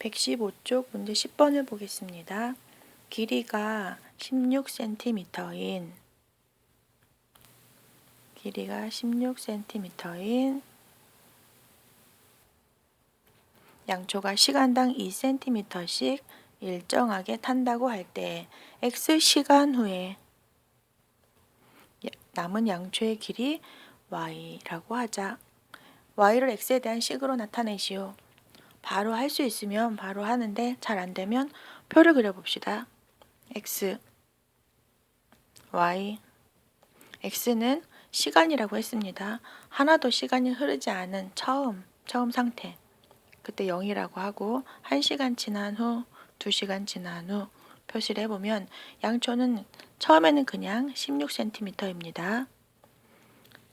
115쪽 문제 10번을 보겠습니다. 길이가 16cm인 양초가 시간당 2cm씩 일정하게 탄다고 할 때 x시간 후에 남은 양초의 길이 y라고 하자. y를 x에 대한 식으로 나타내시오. 바로 할 수 있으면 바로 하는데 잘 안되면 표를 그려봅시다. x, y, x는 시간이라고 했습니다. 하나도 시간이 흐르지 않은 처음 상태. 그때 0이라고 하고 1시간 지난 후, 2시간 지난 후 표시를 해보면 양초는 처음에는 그냥 16cm입니다.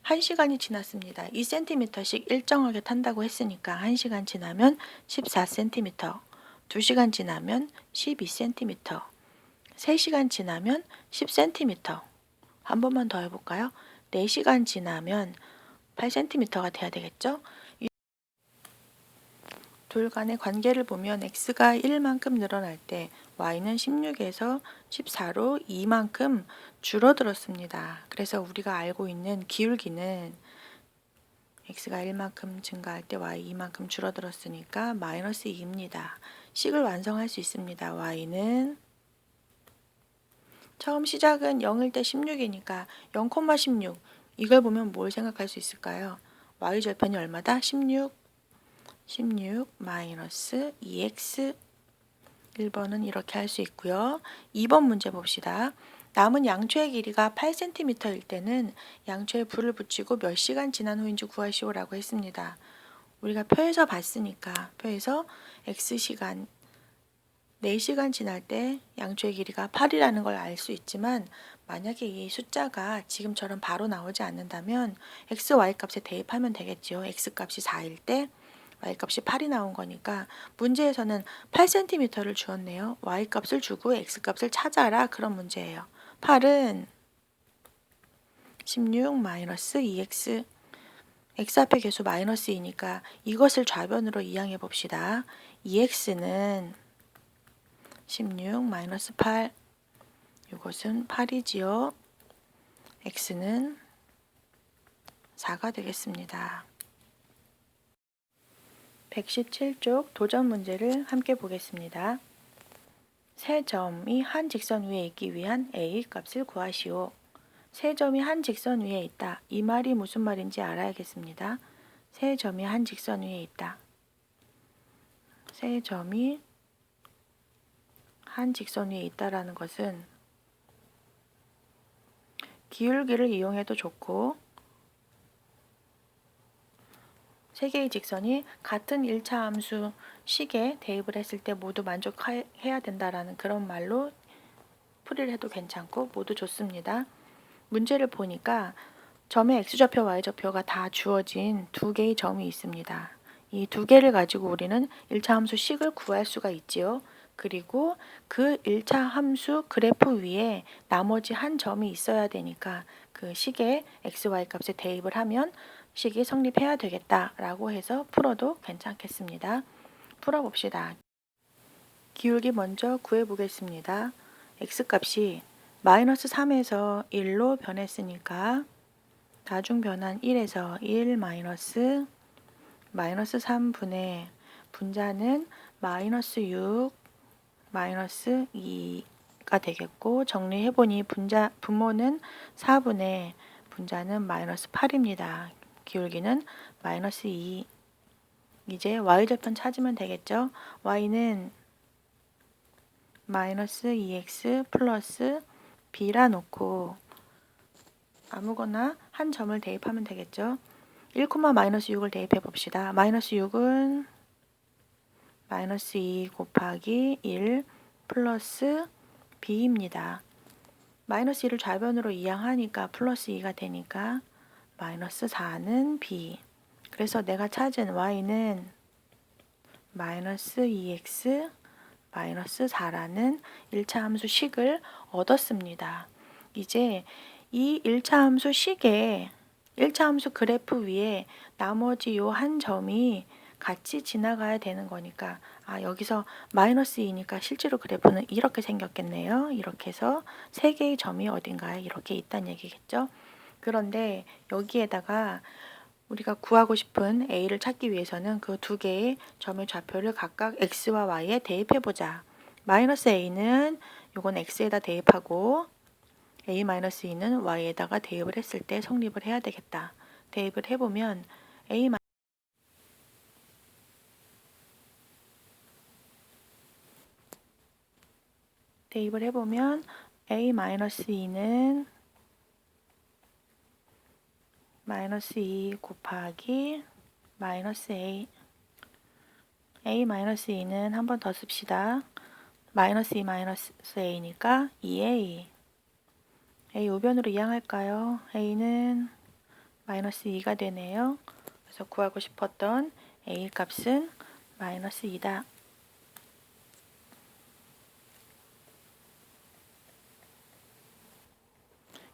1시간이 지났습니다. 2cm씩 일정하게 탄다고 했으니까 1시간 지나면 14cm, 2시간 지나면 12cm, 3시간 지나면 10cm. 한 번만 더 해볼까요? 4시간 지나면 8cm가 돼야 되겠죠? 둘 간의 관계를 보면 x가 1만큼 늘어날 때 y는 16에서 14로 2만큼 줄어들었습니다. 그래서 우리가 알고 있는 기울기는 x가 1만큼 증가할 때 y 2만큼 줄어들었으니까 마이너스 2입니다. 식을 완성할 수 있습니다. y는 처음 시작은 0일 때 16이니까 0,16 이걸 보면 뭘 생각할 수 있을까요? y절편이 얼마다? 16 마이너스 2x 1번은 이렇게 할 수 있고요. 2번 문제 봅시다. 남은 양초의 길이가 8cm일 때는 양초에 불을 붙이고 몇 시간 지난 후인지 구하시오라고 했습니다. 우리가 표에서 봤으니까 표에서 x시간 4시간 지날 때 양초의 길이가 8이라는 걸 알 수 있지만 만약에 이 숫자가 지금처럼 바로 나오지 않는다면 x, y 값에 대입하면 되겠지요. x 값이 4일 때 y값이 8이 나온 거니까 문제에서는 8cm를 주었네요. y값을 주고 x값을 찾아라 그런 문제예요. 8은 16 마이너스 2x x 앞에 계수 마이너스 2니까 이것을 좌변으로 이항해 봅시다. 2x는 16 마이너스 8 이것은 8이지요. x는 4가 되겠습니다. 117쪽 도전 문제를 함께 보겠습니다. 세 점이 한 직선 위에 있기 위한 a 값을 구하시오. 세 점이 한 직선 위에 있다. 이 말이 무슨 말인지 알아야겠습니다. 세 점이 한 직선 위에 있다. 세 점이 한 직선 위에 있다라는 것은 기울기를 이용해도 좋고 세 개의 직선이 같은 1차 함수 식에 대입을 했을 때 모두 만족해야 된다라는 그런 말로 풀이를 해도 괜찮고 모두 좋습니다. 문제를 보니까 점의 x좌표, y좌표가 다 주어진 두 개의 점이 있습니다. 이 두 개를 가지고 우리는 1차 함수 식을 구할 수가 있지요. 그리고 그 1차 함수 그래프 위에 나머지 한 점이 있어야 되니까 그 식에 x, y 값에 대입을 하면 식이 성립해야 되겠다라고 해서 풀어도 괜찮겠습니다. 풀어봅시다. 기울기 먼저 구해보겠습니다. x값이 마이너스 3에서 1로 변했으니까 나중 변한 1에서 1 마이너스 3분의 분자는 마이너스 6 마이너스 2가 되겠고 정리해보니 분모는 4분의 분자는 마이너스 8입니다. 기울기는 마이너스 2. 이제 y절편 찾으면 되겠죠. y는 마이너스 2x 플러스 b라 놓고 아무거나 한 점을 대입하면 되겠죠. 1, 마이너스 6을 대입해 봅시다. 마이너스 6은 마이너스 2 곱하기 1 플러스 b입니다. 마이너스 2를 좌변으로 이항하니까 플러스 2가 되니까 마이너스 4는 b. 그래서 내가 찾은 y는 마이너스 2x 마이너스 4라는 1차 함수 식을 얻었습니다. 이제 이 1차 함수 식에 1차 함수 그래프 위에 나머지 요 한 점이 같이 지나가야 되는 거니까 여기서 마이너스 2니까 실제로 그래프는 이렇게 생겼겠네요. 이렇게 해서 세 개의 점이 어딘가에 이렇게 있다는 얘기겠죠. 그런데 여기에다가 우리가 구하고 싶은 A를 찾기 위해서는 그 두 개의 점의 좌표를 각각 X와 Y에 대입해 보자. 마이너스 A는 요건 X에다 대입하고 A-2는 Y에다가 대입을 했을 때 성립을 해야 되겠다. 대입을 해보면 대입을 해보면 A-2는 마이너스 2 곱하기 마이너스 A A-2는 한 번 더 씁시다. 마이너스 2 마이너스 A니까 2A A 우변으로 이항할까요? A는 마이너스 2가 되네요. 그래서 구하고 싶었던 A 값은 마이너스 2다.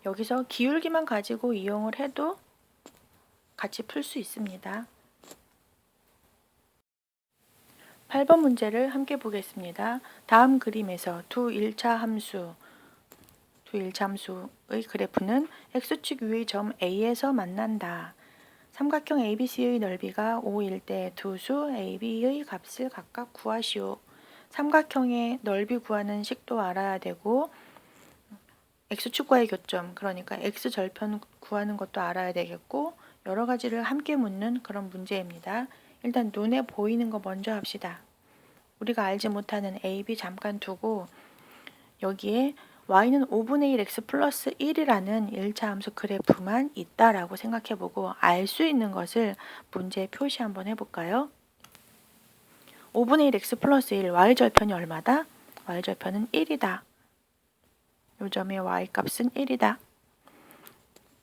여기서 기울기만 가지고 이용을 해도 같이 풀 수 있습니다. 8번 문제를 함께 보겠습니다. 다음 그림에서 두 1차 함수의 그래프는 x축 위의 점 A에서 만난다. 삼각형 ABC의 넓이가 5일 때 두 수 AB의 값을 각각 구하시오. 삼각형의 넓이 구하는 식도 알아야 되고 x축과의 교점, 그러니까 x절편 구하는 것도 알아야 되겠고 여러 가지를 함께 묻는 그런 문제입니다. 일단 눈에 보이는 거 먼저 합시다. 우리가 알지 못하는 A, B 잠깐 두고 여기에 y는 5분의 1 x 플러스 1이라는 1차 함수 그래프만 있다라고 생각해보고 알 수 있는 것을 문제에 표시 한번 해볼까요? 5분의 1 x 플러스 1, y절편이 얼마다? y절편은 1이다. 요 점의 y값은 1이다.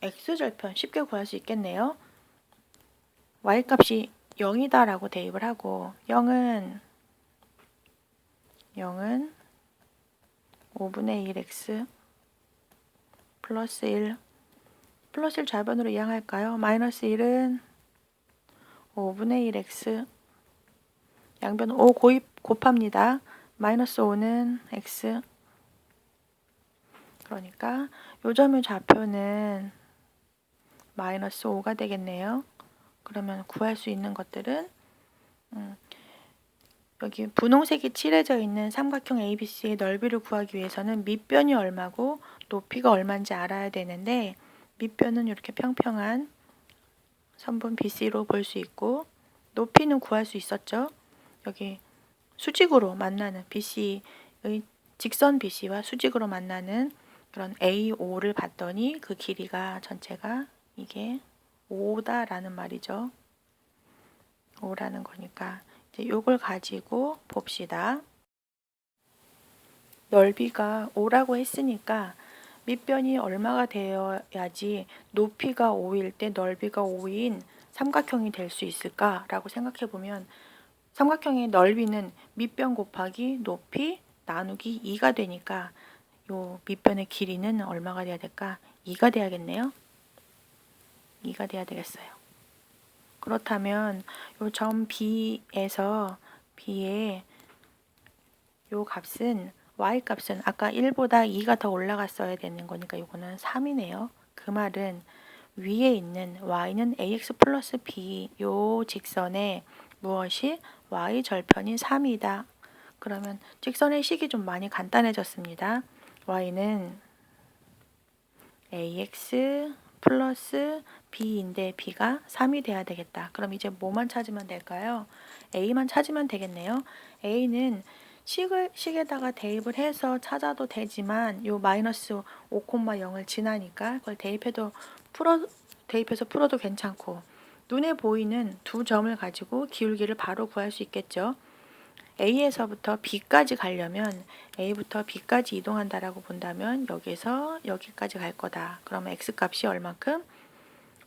x절편 쉽게 구할 수 있겠네요. y값이 0이다 라고 대입을 하고 0은 5분의 1x 플러스 1 플러스 1 좌변으로 이항할까요? 마이너스 1은 5분의 1x 양변 5 곱합니다. 마이너스 5는 x 그러니까 요 점의 좌표는 마이너스 5가 되겠네요. 그러면 구할 수 있는 것들은 여기 분홍색이 칠해져 있는 삼각형 ABC의 넓이를 구하기 위해서는 밑변이 얼마고 높이가 얼마인지 알아야 되는데 밑변은 이렇게 평평한 선분 BC로 볼 수 있고 높이는 구할 수 있었죠. 여기 수직으로 만나는 BC의 직선 BC와 수직으로 만나는 그런 A5를 봤더니 그 길이가 전체가 이게 5다라는 말이죠. 5라는 거니까 이제 요걸 가지고 봅시다. 넓이가 5라고 했으니까 밑변이 얼마가 되어야지 높이가 5일 때 넓이가 5인 삼각형이 될 수 있을까라고 생각해 보면 삼각형의 넓이는 밑변 곱하기 높이 나누기 2가 되니까 요 밑변의 길이는 얼마가 돼야 될까? 2가 돼야겠네요. 2가 돼야 되겠어요. 그렇다면 요 점 B에서 B의 요 값은 y값은 아까 1보다 2가 더 올라갔어야 되는 거니까 요거는 3이네요. 그 말은 위에 있는 y는 ax 플러스 b 요 직선에 무엇이 y절편인 3이다. 그러면 직선의 식이 좀 많이 간단해졌습니다. y는 ax 플러스 b인데 b가 3이 돼야 되겠다. 그럼 이제 뭐만 찾으면 될까요? a만 찾으면 되겠네요. a는 식에다가 대입을 해서 찾아도 되지만 요 마이너스 5,0을 지나니까 그걸 대입해서 풀어도 괜찮고 눈에 보이는 두 점을 가지고 기울기를 바로 구할 수 있겠죠. A에서부터 B까지 가려면 A부터 B까지 이동한다라고 본다면 여기서 여기까지 갈 거다. 그러면 X값이 얼만큼?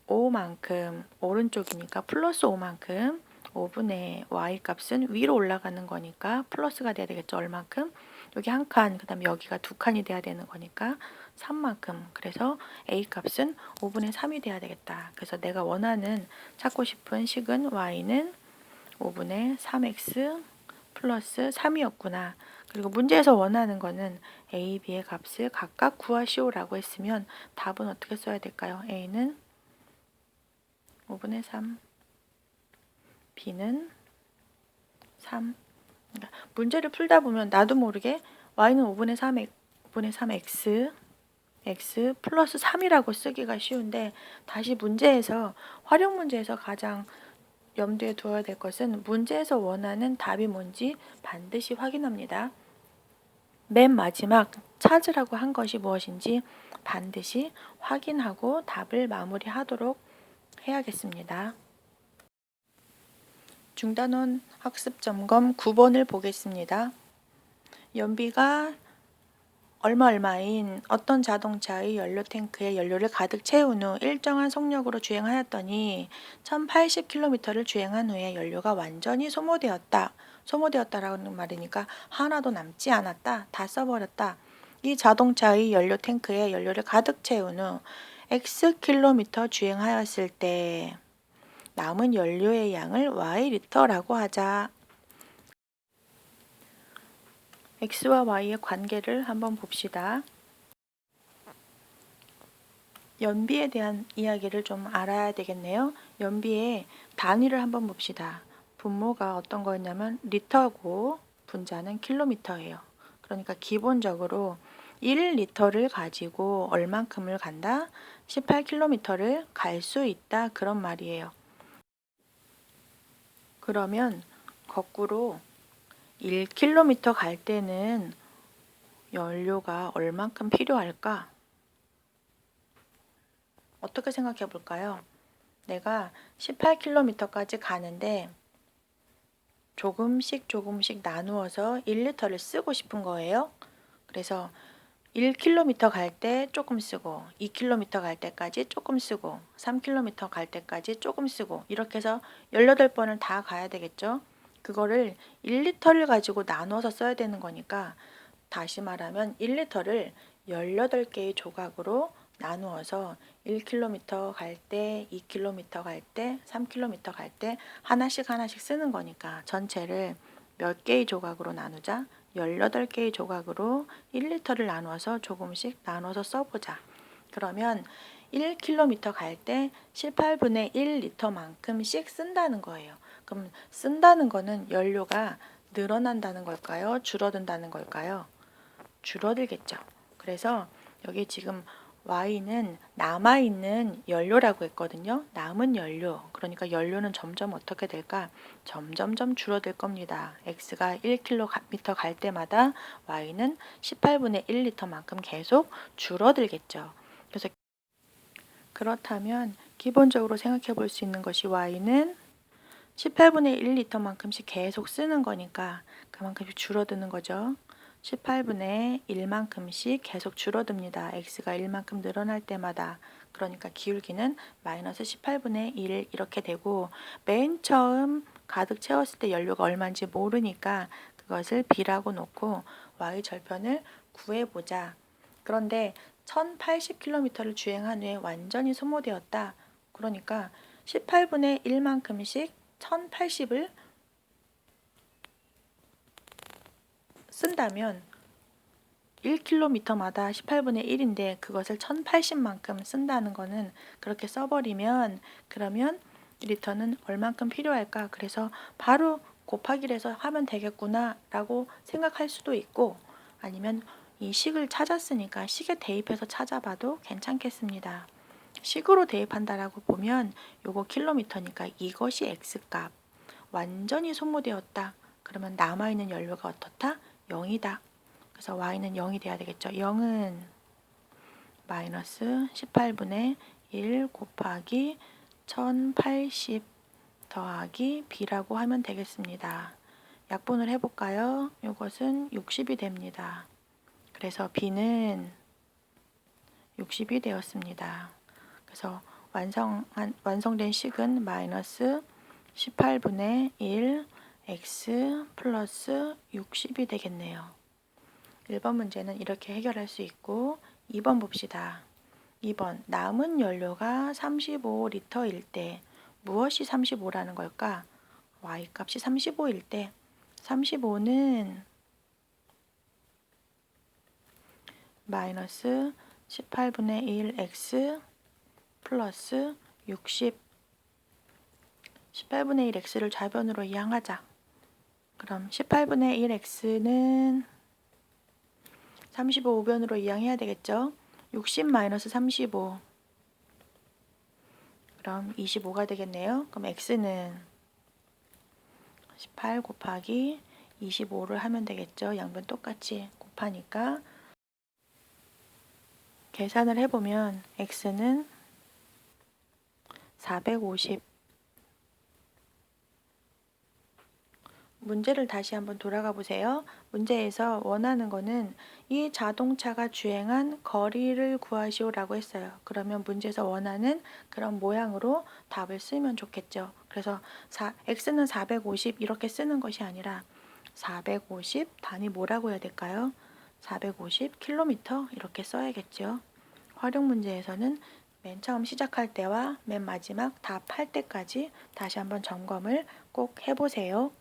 5만큼 오른쪽이니까 플러스 5만큼 5분의 Y값은 위로 올라가는 거니까 플러스가 돼야 되겠죠. 얼만큼? 여기 한 칸, 그 다음에 여기가 두 칸이 돼야 되는 거니까 3만큼. 그래서 A값은 5분의 3이 돼야 되겠다. 그래서 내가 원하는 찾고 싶은 식은 Y는 5분의 3x 플러스 3이었구나. 그리고 문제에서 원하는 거는 a, b의 값을 각각 구하시오라고 했으면 답은 어떻게 써야 될까요? a는 5분의 3, b는 3. 그러니까 문제를 풀다 보면 나도 모르게 y는 5분의 3x x 플러스 3이라고 쓰기가 쉬운데, 다시 문제에서 활용 문제에서 가장 염두에 두어야 될 것은 문제에서 원하는 답이 뭔지 반드시 확인합니다. 맨 마지막 찾으라고 한 것이 무엇인지 반드시 확인하고 답을 마무리하도록 해야겠습니다. 중단원 학습 점검 9번을 보겠습니다. 연비가 얼마인 어떤 자동차의 연료 탱크에 연료를 가득 채운 후 일정한 속력으로 주행하였더니 1080km를 주행한 후에 연료가 완전히 소모되었다. 소모되었다라는 말이니까 하나도 남지 않았다. 다 써버렸다. 이 자동차의 연료 탱크에 연료를 가득 채운 후 X 주행하였을 때 남은 연료의 양을 Y리터라고 하자. X와 Y의 관계를 한번 봅시다. 연비에 대한 이야기를 좀 알아야 되겠네요. 연비의 단위를 한번 봅시다. 분모가 어떤 거였냐면 리터고 분자는 킬로미터예요. 그러니까 기본적으로 1리터를 가지고 얼만큼을 간다? 18km를 갈 수 있다. 그런 말이에요. 그러면 거꾸로 1km 갈 때는 연료가 얼만큼 필요할까? 어떻게 생각해 볼까요? 내가 18km까지 가는데 조금씩 나누어서 1리터를 쓰고 싶은 거예요. 그래서 1km 갈 때 조금 쓰고 2km 갈 때까지 조금 쓰고 3km 갈 때까지 조금 쓰고 이렇게 해서 18번을 다 가야 되겠죠. 그거를 1리터를 가지고 나눠서 써야 되는 거니까 다시 말하면 1리터를 18개의 조각으로 나누어서 1km 갈 때, 2km 갈 때, 3km 갈 때 하나씩 쓰는 거니까 전체를 몇 개의 조각으로 나누자? 18개의 조각으로 1리터를 나누어서 조금씩 나눠서 써보자. 그러면 1km 갈 때 18분의 1리터만큼씩 쓴다는 거예요. 그럼 쓴다는 거는 연료가 늘어난다는 걸까요? 줄어든다는 걸까요? 줄어들겠죠. 그래서 여기 지금 Y는 남아있는 연료라고 했거든요. 남은 연료. 그러니까 연료는 점점 어떻게 될까? 점점점 줄어들 겁니다. X가 1km 갈 때마다 Y는 18분의 1리터만큼 계속 줄어들겠죠. 그래서 그렇다면 기본적으로 생각해 볼 수 있는 것이 Y는 18분의 1리터만큼씩 계속 쓰는 거니까 그만큼씩 줄어드는 거죠. 18분의 1만큼씩 계속 줄어듭니다. x가 1만큼 늘어날 때마다. 그러니까 기울기는 마이너스 18분의 1 이렇게 되고, 맨 처음 가득 채웠을 때 연료가 얼마인지 모르니까 그것을 b라고 놓고 y 절편을 구해보자. 그런데 1080km를 주행한 후에 완전히 소모되었다. 그러니까 18분의 1만큼씩 1080을 쓴다면 1km마다 18분의 1인데 그것을 1080만큼 쓴다는 거는, 그렇게 써버리면 그러면 리터는 얼만큼 필요할까? 그래서 바로 곱하기를 해서 하면 되겠구나 라고 생각할 수도 있고, 아니면 이 식을 찾았으니까 식에 대입해서 찾아봐도 괜찮겠습니다. 식으로 대입한다라고 보면 요거 킬로미터니까 이것이 x값, 완전히 소모되었다. 그러면 남아있는 연료가 어떻다? 0이다. 그래서 y는 0이 돼야 되겠죠. 0은 마이너스 18분의 1 곱하기 1080 더하기 b라고 하면 되겠습니다. 약분을 해볼까요? 이것은 60이 됩니다. 그래서 b는 60이 되었습니다. 그래서 완성된 식은 마이너스 18분의 1 x 플러스 60이 되겠네요. 1번 문제는 이렇게 해결할 수 있고, 2번 봅시다. 2번 남은 연료가 35리터일 때 무엇이 35라는 걸까? y값이 35일 때 35는 마이너스 18분의 1 x 플러스 60 18분의 1 x를 좌변으로 이항하자. 그럼 18분의 1 x는 35 우변으로 이항해야 되겠죠? 60 마이너스 35 그럼 25가 되겠네요. 그럼 x는 18 곱하기 25를 하면 되겠죠. 양변 똑같이 곱하니까 계산을 해보면 x는 450 문제를 다시 한번 돌아가 보세요. 문제에서 원하는 거는 이 자동차가 주행한 거리를 구하시오라고 했어요. 그러면 문제에서 원하는 그런 모양으로 답을 쓰면 좋겠죠. 그래서 x는 450 이렇게 쓰는 것이 아니라 450 단위 뭐라고 해야 될까요? 450 킬로미터 이렇게 써야겠죠. 활용 문제에서는 맨 처음 시작할 때와 맨 마지막 답할 때까지 다시 한번 점검을 꼭 해보세요.